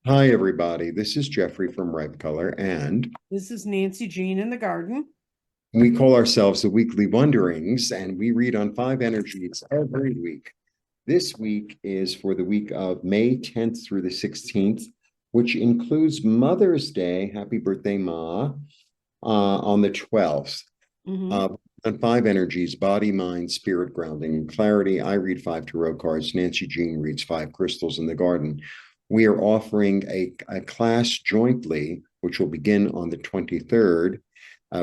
Hi, everybody. This is Jeffrey from Red Color, and This is Nancy Jean in the garden. we call ourselves the Weekly Wonderings, and we read on five energies every week. This week is for the week of May 10th through the 16th, which includes Mother's Day. Happy birthday, Ma, on the 12th. Hmm. Uh, on five energies: body, mind, spirit, grounding, and clarity. I read five tarot cards. Nancy Jean reads five crystals in the garden. We are offering a class jointly, which will begin on the 23rd.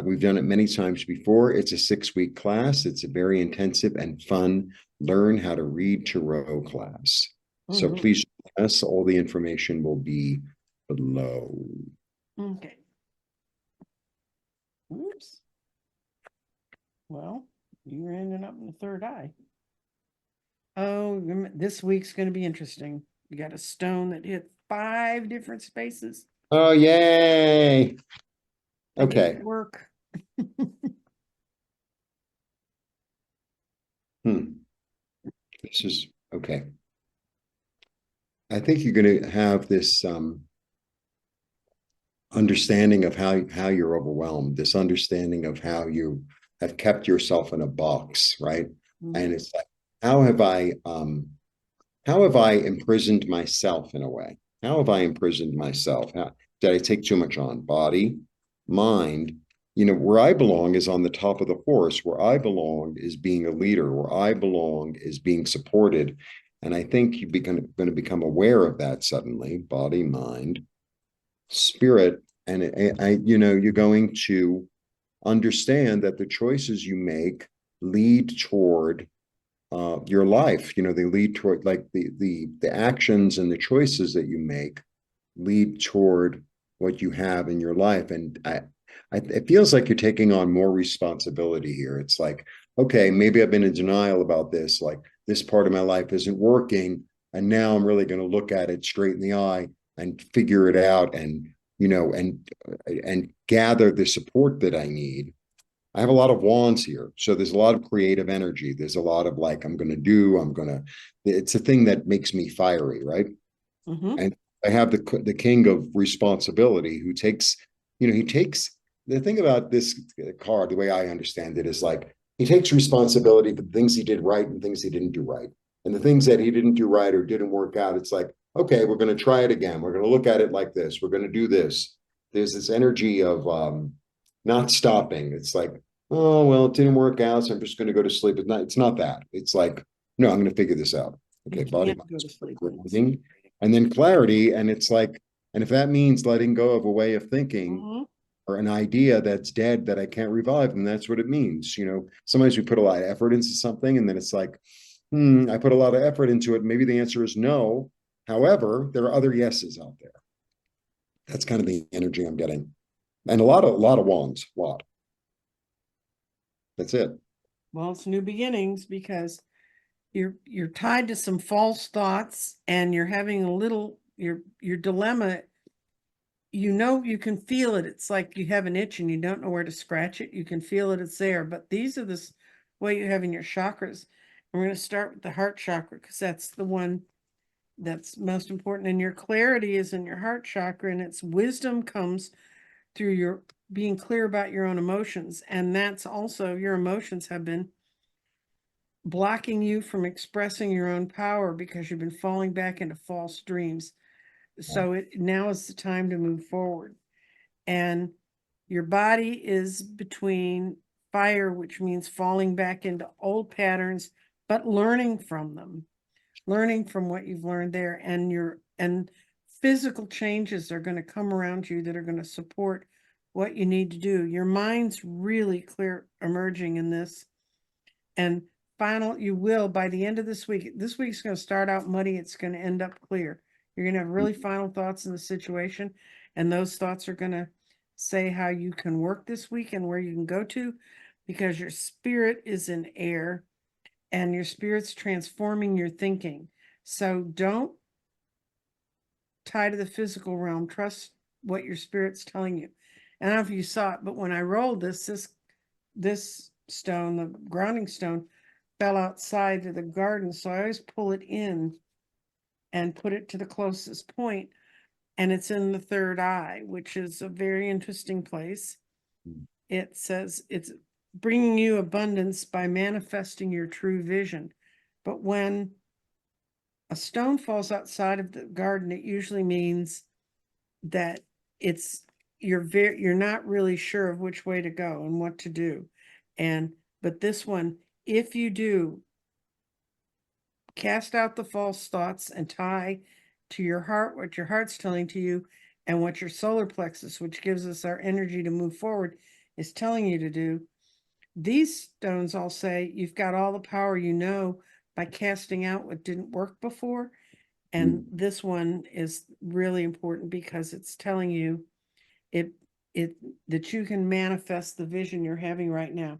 We've done it many times before. It's a 6-week class. It's a very intensive and fun learn how to read tarot class. So Hmm. please join us. All the information will be below. Okay. Oops. Well, you're ending up in the third eye. Oh, this week's going to be interesting. You got a stone that hit 5 different spaces. Oh, yay. I did Okay. work. Hmm. This is okay. I think you're going to have this understanding of how you're overwhelmed, this understanding of how you have kept yourself in a box, right? And Mhm. it's like, how have I how have I imprisoned myself in a way? How have I imprisoned myself? Did I take too much on? Body, mind. Where I belong is on the top of the horse. Where I belong is being a leader. Where I belong is being supported. And I think you're going to become aware of that suddenly, body, mind, spirit. And you're going to understand that the choices you make lead toward your life. They lead toward, like, the actions and the choices that you make lead toward what you have in your life. And it feels like you're taking on more responsibility here. It's like, okay, maybe I've been in denial about this, like this part of my life isn't working, and now I'm really going to look at it straight in the eye and figure it out, and and gather the support that I need. I have a lot of wands here. So there's a lot of creative energy. There's a lot of, like, it's a thing that makes me fiery, right? Hmm. And I have the king of responsibility who takes, he takes the thing about this card, the way I understand it, is like he takes responsibility for the things he did right and things he didn't do right. And the things that he didn't do right or didn't work out, it's like, okay, we're going to try it again. We're going to look at it like this. We're going to do this. There's this energy of not stopping. It's like, oh, well, it didn't work out, so I'm just going to go to sleep. It's not that. It's like, no, I'm going to figure this out. You Okay, body, can't mind, go to sleep in this. grounding, and then clarity. And it's like, and if that means letting go of a way of thinking Hmm. or an idea that's dead that I can't revive, then that's what it means. Sometimes we put a lot of effort into something, and then it's like, I put a lot of effort into it. Maybe the answer is no. However, there are other yeses out there. That's kind of the energy I'm getting. And a lot of wands, a lot. That's it. Well, it's new beginnings because you're tied to some false thoughts and you're having a little your dilemma. You can feel it. It's like you have an itch and you don't know where to scratch it. You can feel it, it's there. But these are this way you have in your chakras. And we're going to start with the heart chakra because that's the one that's most important. And your clarity is in your heart chakra, and its wisdom comes through your being clear about your own emotions. And that's also your emotions have been blocking you from expressing your own power because you've been falling back into false dreams. So now is the time to move forward. And your body is between fire, which means falling back into old patterns, but learning from them, learning from what you've learned there. And physical changes are going to come around you that are going to support what you need to do. Your mind's really clear emerging in this. And you will, by the end of this week's going to start out muddy. It's going to end up clear. You're going to have really final thoughts in the situation. And those thoughts are going to say how you can work this week and where you can go to, because your spirit is in air and your spirit's transforming your thinking. So don't tie to the physical realm. Trust what your spirit's telling you. And I don't know if you saw it, but when I rolled this stone, the grounding stone, fell outside of the garden. So I always pull it in and put it to the closest point. and it's in the third eye, which is a very interesting place. It says it's bringing you abundance by manifesting your true vision. But when a stone falls outside of the garden, it usually means that it's you're not really sure of which way to go and what to do. But this one, if you do cast out the false thoughts and tie to your heart what your heart's telling to you, and what your solar plexus, which gives us our energy to move forward, is telling you to do, these stones all say you've got all the power you know by casting out what didn't work before. And this one is really important because it's telling you it that you can manifest the vision you're having right now.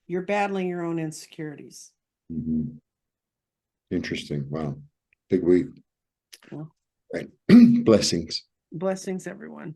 You're battling your own insecurities. Mhm. Interesting. Wow. Big week. Well, Right. Blessings. blessings, everyone.